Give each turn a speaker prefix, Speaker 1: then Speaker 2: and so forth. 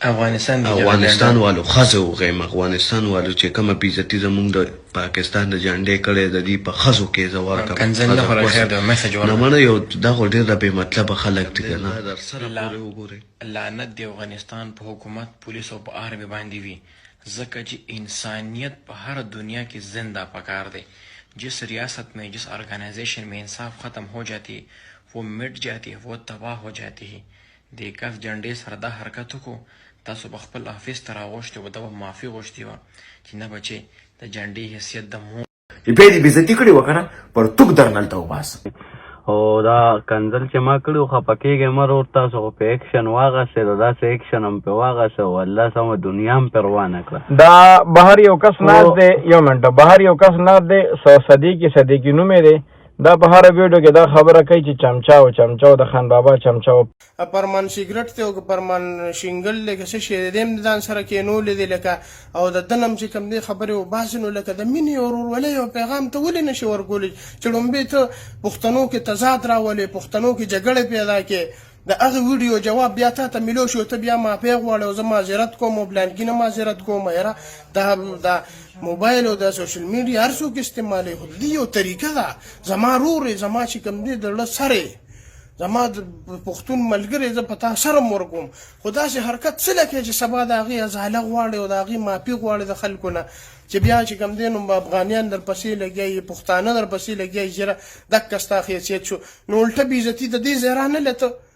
Speaker 1: افغانستان والو خزه وغیم افغانستان والو چې کومه بیزتی زمونږ د پاکستان د جنډې کړې د دې په خزو کې زوار کړه نه منه یو دا خو ډېر د بې مطلبه خلک دي که نه
Speaker 2: لعنت دی افغانستان په حکومت پولیس او په آرمی باندې وي ځکه چې انسانیت په هر دنیا کې زندہ پکار دی جس ریاست میں جس آرگنائزیشن میں انصاف ختم ہو جاتی وہ مٹ جاتی ہے وہ تباہ ہو جاتی ہے د کف جنډې سره دا حرکت وکړو تاسو به خپل افیس ته راغوښتي وه ده به معافي غوښتي وه چې نه بچې د جنډې حیثیت د مو
Speaker 3: بیا دې بېزتي کړې وه که نه پرتوک درنلته وباسم
Speaker 4: او دا کنځل چې ما کړي وو خفه کېږئ مه ورور تاسو خو په ایکشن واغېستې د داسې ایکشن هم پرې واغېسته او الله سمه دنیا هم پرې روانه کړه
Speaker 5: دا بهر یو کس ناست دی یو منټه بهر یو کس ناست دی صدیقي نوم یې دی دا په هره ویډیو کې دا خبره کوي چې چمچا د خان بابا چمچا
Speaker 6: پرمان سیګرټ دی او پرمان شینګل دی که څه شی دی هم د ځان سره کېنولی دی لکه او د ده نه هم چې کوم دی خبرې وباسي نو لکه د مینې او ورورولۍ او پیغام ته ولې نه شي ورکولی چې لومبې ته پښتنو کې تضاد راولې پښتنو کې جګړې پیدا کړې د هغه ویډیو جواب بیا تا ته میلو شو ته بیا معافی غواړې او زه معذرت کوم او بلانکي نه معذرت کوم یاره دا موبایل او د سوشل میډیا هر څوک استعمالوي خو دې یو طریقه ده زما ورور یې زما چې کوم دی د زړه سر یې زما د پښتون ملګری زه په تا شرم ورکوم خو داسې حرکت څه لکې چې سبا د هغې ازاله غواړي او د هغې معافي غواړي د خلکو نه چې بیا چې کوم دی نو افغانیان درپسې لګیایي پښتانه درپسې لګیایي ژره دکه ستا حیثیت شو نو الټه بېعزتي د دې ځای رانه لته